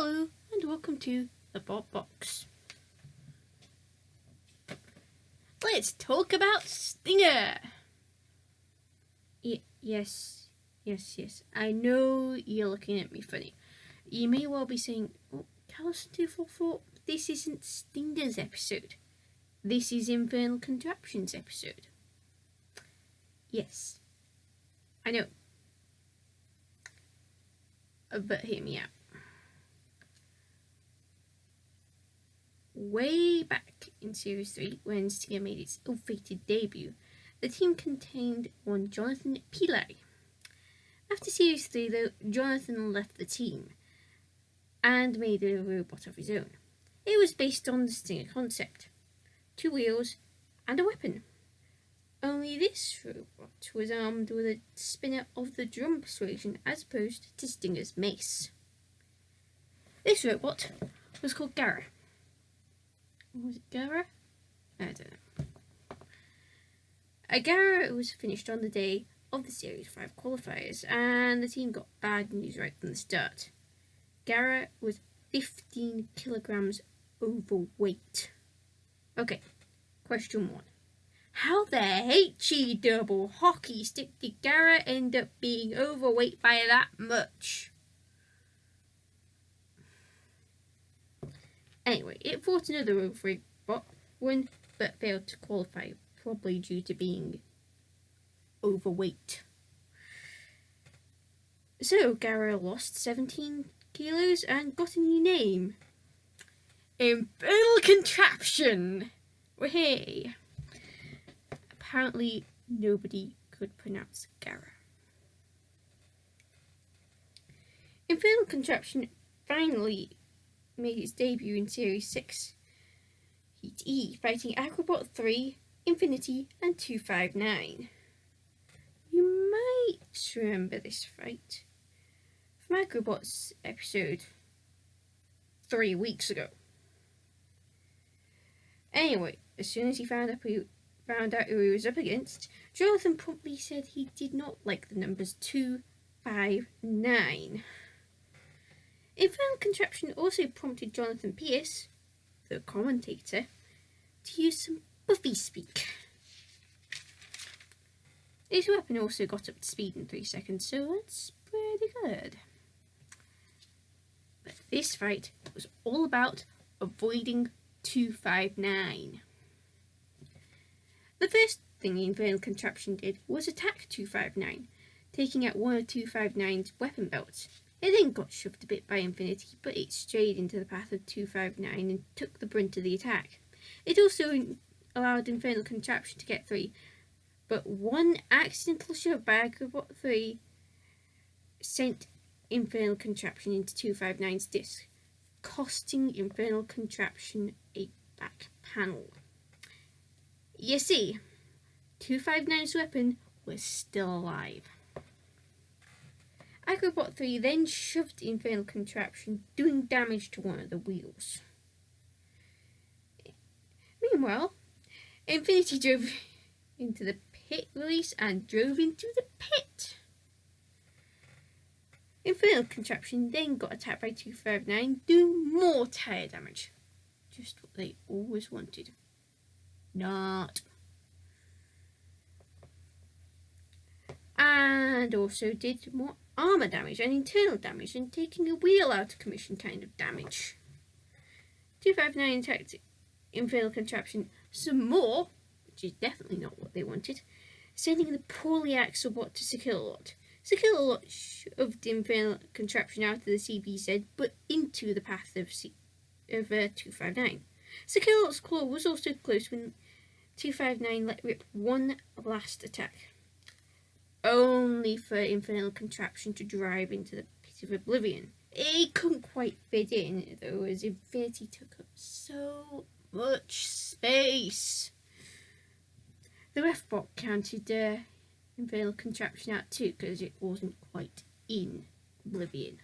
Hello and welcome to the Bob Box. Let's talk about Stinger. Yes. I know you're looking at me funny. You may well be saying, "Oh, Callus244, this isn't Stinger's episode. This is Infernal Contraption's episode." Yes, I know. But hear me out. Way back in Series 3, when Stinger made its ill-fated debut, the team contained one Jonathan Pillay. After Series 3, though, Jonathan left the team and made a robot of his own. It was based on the Stinger concept: 2 wheels and a weapon. Only this robot was armed with a spinner of the drum persuasion as opposed to Stinger's mace. This robot was called gyro. Was it gyro? I don't know. A gyro was finished on the day of the Series 5 qualifiers, and the team got bad news right from the start. Gyro was 15 kilograms overweight. Okay, question 1. How the HE double hockey stick did Gyro end up being overweight by that much? Anyway, it fought another overweight bot, won but failed to qualify, probably due to being overweight. So Gyro lost 17 kilos and got a new name: Infernal Contraption. Hey. Apparently nobody could pronounce Gyro. Infernal Contraption finally made its debut in Series 6 Heat E, fighting Acrobot 3, Infinity and 259. You might remember this fight from Acrobot's episode 3 weeks ago. Anyway, as soon as he found out who he was up against, Jonathan promptly said he did not like the numbers 2, 5, 9. Infernal Contraption also prompted Jonathan Pierce, the commentator, to use some Buffy speak. His weapon also got up to speed in 3 seconds, so that's pretty good. But this fight was all about avoiding 259. The first thing the Infernal Contraption did was attack 259, taking out one of 259's weapon belts. It then got shoved a bit by Infinity, but it strayed into the path of 259 and took the brunt of the attack. It also allowed Infernal Contraption to get 3, but one accidental shove by Acrobot 3 sent Infernal Contraption into 259's disc, costing Infernal Contraption a back panel. You see, 259's weapon was still alive. Acrobot 3 then shoved Infernal Contraption, doing damage to one of the wheels. Meanwhile, Infinity drove into the pit release and drove into the pit. Infernal Contraption then got attacked by 259, doing more tyre damage. Just what they always wanted. Not. And also did more armour damage and internal damage and taking a wheel out of commission kind of damage. 259 attacked Infernal Contraption some more, which is definitely not what they wanted, sending the poorly Axelbot to Sekilolot. Sekilolot shoved Infernal Contraption out of the CBZ but into the path of 259. Sekilolot's claw was also close when 259 let rip one last attack, only for Infernal Contraption to drive into the pit of oblivion. It couldn't quite fit in, though, as Infinity took up so much space. The ref bot counted Infernal Contraption out too, because it wasn't quite in oblivion.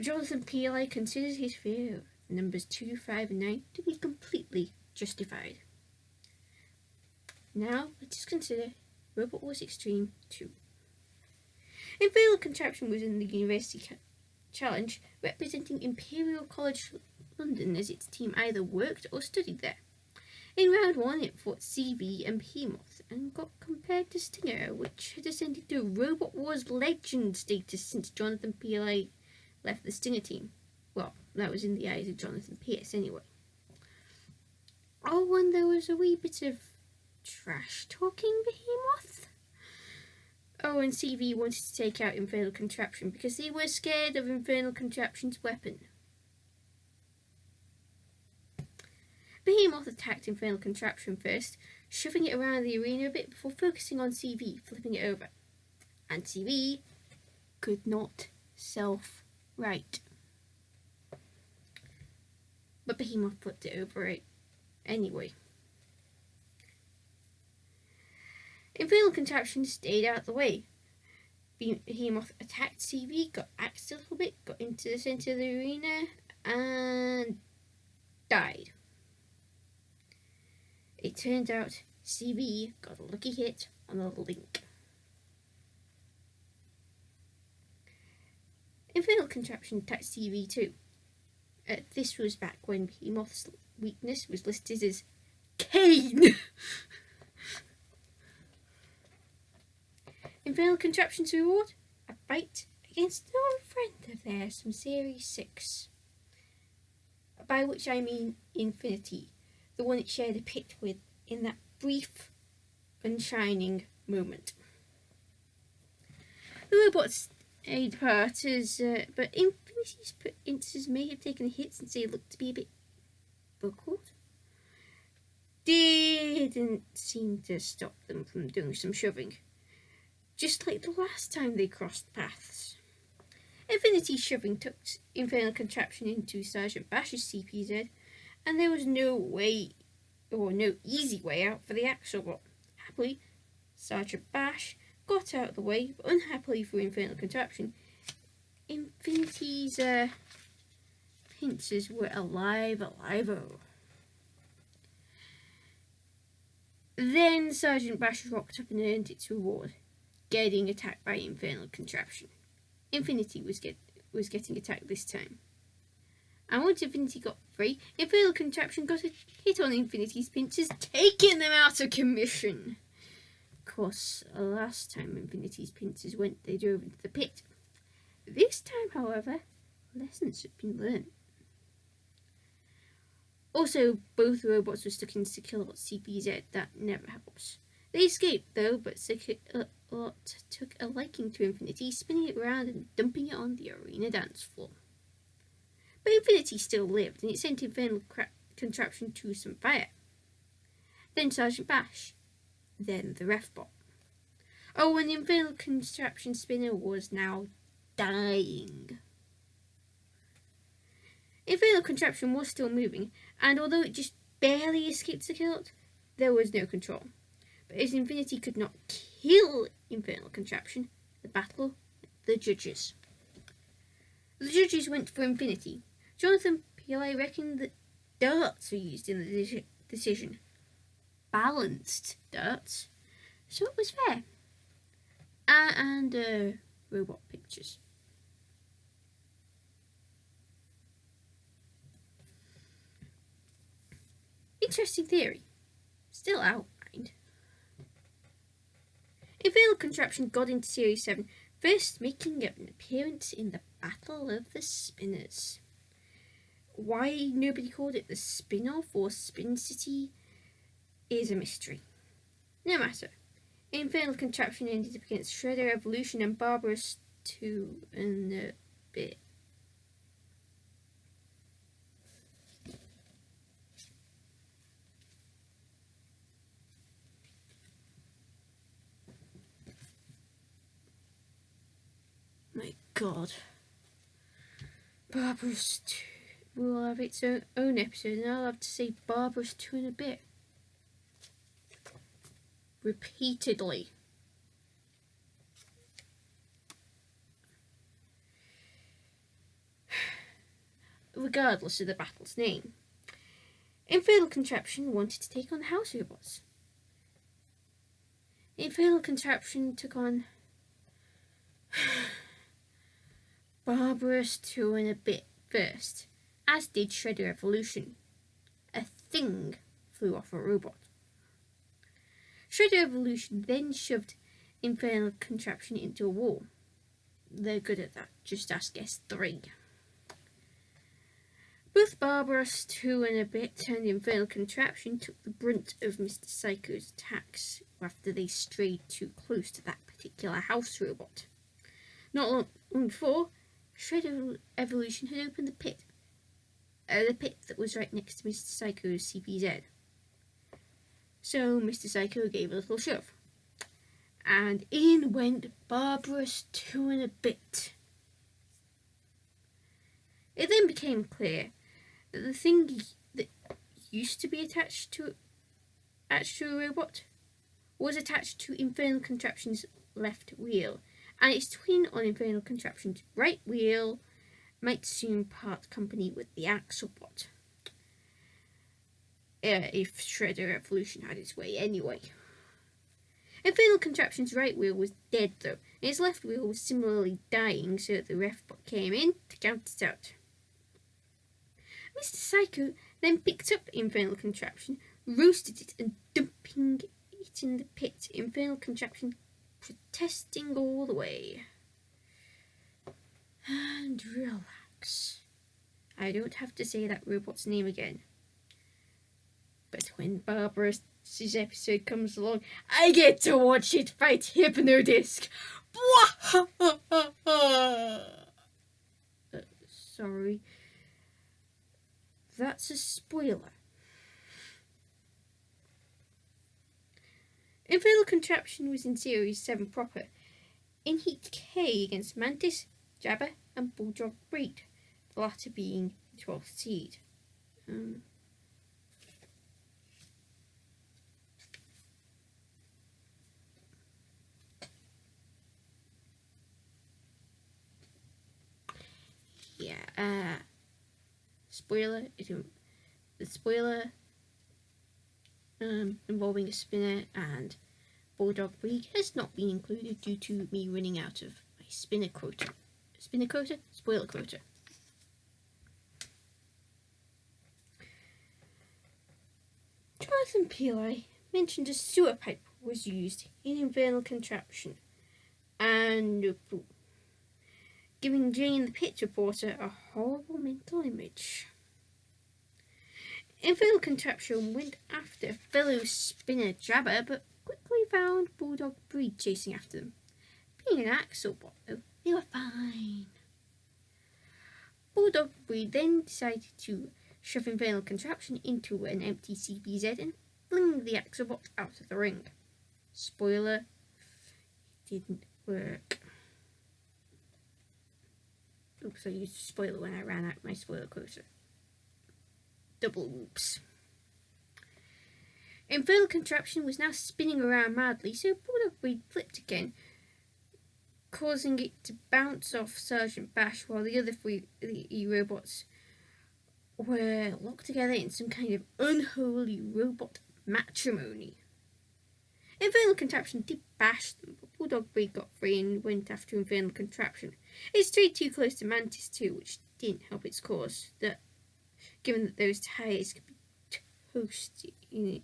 Jonathan Pillay considers his fear of numbers 2, 5 and 9 to be completely justified. Now let us consider Robot Wars Extreme 2. Infernal Contraption was in the University Challenge, representing Imperial College London, as its team either worked or studied there. In round 1, it fought CV and Behemoth and got compared to Stinger, which had ascended to Robot Wars legend status since Jonathan Pillay left the Stinger team. Well, that was in the eyes of Jonathan Pierce anyway. Oh, and there was a wee bit of trash talking Behemoth. Oh, and CV wanted to take out Infernal Contraption because they were scared of Infernal Contraption's weapon. Behemoth attacked Infernal Contraption first, shoving it around the arena a bit before focusing on CV, flipping it over. And CV could not self-right. But Behemoth flipped it over it anyway. Infernal Contraption stayed out of the way. Behemoth attacked CV, got axed a little bit, got into the centre of the arena, and died. It turned out CV got a lucky hit on a link. Infernal Contraption attacked CV too. This was back when Behemoth's weakness was listed as Kane. Infernal Contraption's reward? A fight against an old friend of theirs from Series 6. By which I mean Infinity, the one it shared a pit with in that brief and shining moment. The robots stayed apart, but Infinity's instances may have taken a hit since they looked to be a bit buckled. Didn't seem to stop them from doing some shoving, just like the last time they crossed paths. Infinity's shoving took Infernal Contraption into Sergeant Bash's CPZ, and there was no easy way out for the Axelbot. Happily, Sergeant Bash got out of the way, but unhappily for Infernal Contraption, Infinity's pincers were alive-o. Then Sergeant Bash rocked up and earned its reward, getting attacked by Infernal Contraption. Infinity was getting attacked this time. And once Infinity got free, Infernal Contraption got a hit on Infinity's pincers, taking them out of commission. Of course, last time Infinity's pincers went, they drove into the pit. This time, however, lessons had been learned. Also, both robots were stuck in Sekilot's CPZ. That never helps. They escaped, though, but Sekilot took a liking to Infinity, spinning it around and dumping it on the arena dance floor. But Infinity still lived, and it sent Infernal Contraption to some fire. Then Sergeant Bash. Then the Refbot. Oh, and the Infernal Contraption spinner was now dying. Infernal Contraption was still moving, and although it just barely escaped Sekilot, there was no control. But as Infinity could not kill Infernal Contraption, the battle with the judges. The judges went for Infinity. Jonathan Pillay reckoned that darts were used in the decision. Balanced darts. So it was fair. And robot pictures. Interesting theory. Still outlined. Infernal Contraption got into Series 7, first making an appearance in the Battle of the Spinners. Why nobody called it the Spin-Off or Spin City is a mystery. No matter. Infernal Contraption ended up against Shredder Evolution and Barbarous 2 in a bit. My God. Barbarous 2 will have its own episode, and I'll have to say Barbarous 2 in a bit. Repeatedly. Regardless of the battle's name, Infernal Contraption wanted to take on the House Robots. Infernal Contraption took on Barbarous 2 and a bit first, as did Shredder Evolution. A thing flew off a robot. Shredder Evolution then shoved Infernal Contraption into a wall. They're good at that, just ask S3. Both Barbarous 2 and a bit and Infernal Contraption took the brunt of Mr. Psycho's attacks after they strayed too close to that particular house robot. Not long before, Shredder Evolution had opened the pit that was right next to Mr. Psycho's CPZ. So Mr. Psycho gave a little shove, and in went Barbarous 2 and a bit. It then became clear that the thing that used to be attached to a robot was attached to Infernal Contraption's left wheel, and its twin on Infernal Contraption's right wheel might soon part company with the Axelbot. If Shredder Evolution had its way anyway. Infernal Contraption's right wheel was dead though, and its left wheel was similarly dying, so the RefBot came in to count it out. Mr. Psycho then picked up Infernal Contraption, roasted it, and dumping it in the pit, Infernal Contraption protesting all the way. And relax. I don't have to say that robot's name again. But when Barbarous' episode comes along, I get to watch it fight Hypnodisc. Sorry. That's a spoiler. Infernal Contraption was in Series 7 proper, in Heat K against Mantis, Jabba, and Bulldog Breed, the latter being the 12th seed. Spoiler, the spoiler involving a spinner and Bulldog Breed has not been included due to me running out of my spinner quota. Spinner quota? Spoiler quota. Jonathan Pillai mentioned a sewer pipe was used in Infernal Contraption, and giving Jane the Pit reporter a horrible mental image. Infernal Contraption went after fellow spinner Jabba, but quickly found Bulldog Breed chasing after them. Being an Axelbot, though, they were fine. Bulldog Breed then decided to shove Infernal Contraption into an empty CPZ and fling the Axelbot out of the ring. Spoiler, it didn't work. Oops, I used a spoiler when I ran out my spoiler quota. Double whoops. Infernal Contraption was now spinning around madly, so Bulldog Breed flipped again, causing it to bounce off Sergeant Bash while the other three robots were locked together in some kind of unholy robot matrimony. Infernal Contraption did bash them, but Bulldog Breed got free and went after Infernal Contraption. It strayed too close to Mantis too, which didn't help its cause, given that those tyres could be toasted in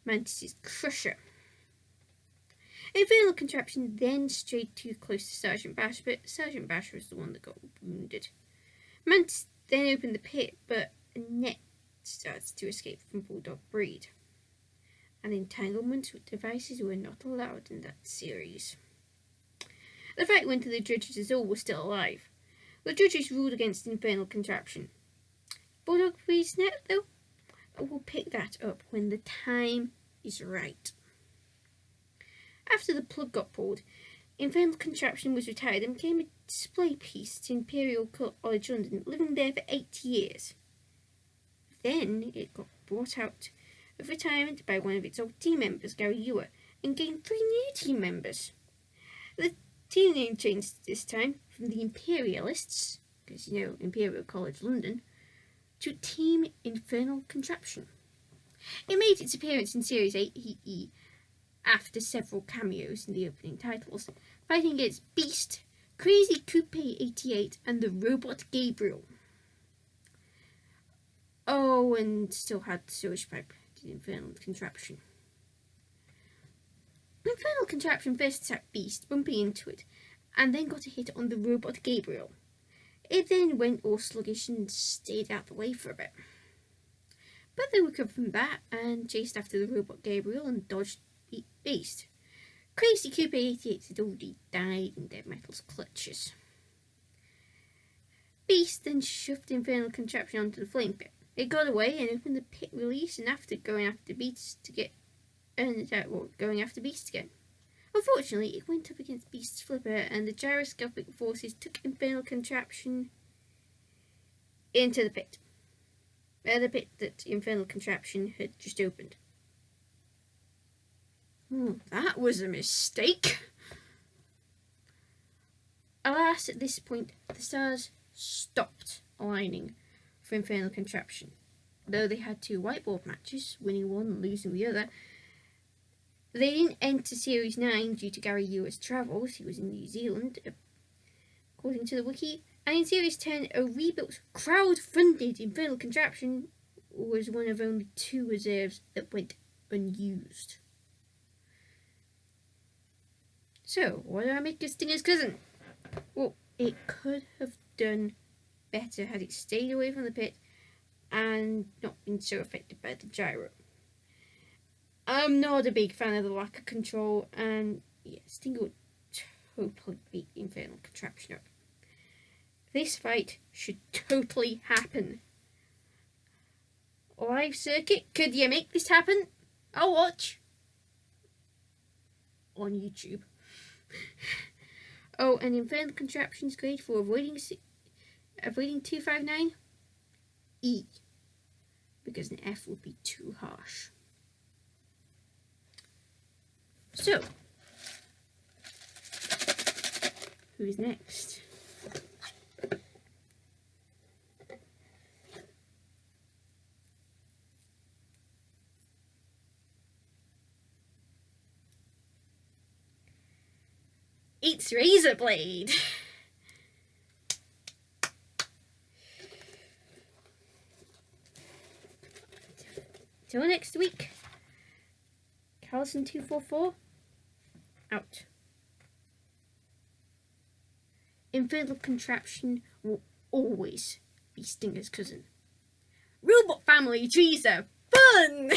Mantis' crusher. Infernal Contraption then strayed too close to Sergeant Bash, but Sergeant Bash was the one that got wounded. Mantis then opened the pit, but Annette started to escape from Bulldog Breed. And entanglements with devices were not allowed in that series. The fight went to the judges as all were still alive. The judges ruled against Infernal Contraption. Bulldog Breed's net, though, we'll pick that up when the time is right. After the plug got pulled, Infernal Contraption was retired and became a display piece to Imperial College London, living there for 8 years. Then it got brought out of retirement by one of its old team members, Gary Ewer, and gained 3 new team members. The team name changed this time from the Imperialists, because Imperial College London, to Team Infernal Contraption. It made its appearance in Series 8 after several cameos in the opening titles, fighting against Beast, Crazy Coupe 88 and the robot Gabriel. Oh, and still had the sewage pipe, the Infernal Contraption. Infernal Contraption first attacked Beast, bumping into it, and then got a hit on the robot Gabriel. It then went all sluggish and stayed out the way for a bit. But they recovered from that and chased after the robot Gabriel and dodged Beast. Crazy Coupe 88 had already died in Dead Metal's clutches. Beast then shoved the Infernal Contraption onto the flame pit. It got away and opened the pit release, and after going after Beast again. Unfortunately, it went up against Beast's flipper, and the gyroscopic forces took Infernal Contraption into the pit. The pit that Infernal Contraption had just opened. Oh, that was a mistake. Alas, at this point, the stars stopped aligning for Infernal Contraption. Though they had 2 whiteboard matches, winning one and losing the other, they didn't enter Series 9 due to Gary Yu's travels. He was in New Zealand, according to the wiki. And in Series 10, a rebuilt, crowd-funded Infernal Contraption was one of only 2 reserves that went unused. So, what do I make of Stinger's cousin? Well, it could have done better had it stayed away from the pit and not been so affected by the gyro. I'm not a big fan of the lack of control, and yeah, Stinger would totally beat the Infernal Contraption up. This fight should totally happen. Live circuit, could you make this happen? I'll watch. On YouTube. Oh, and Infernal Contraption is great for avoiding 259 E, because an F would be too harsh. So, who's next? It's Razorblade. Till next week. Carlson 244 out. Infernal Contraption will always be Stinger's cousin. Robot family trees are fun!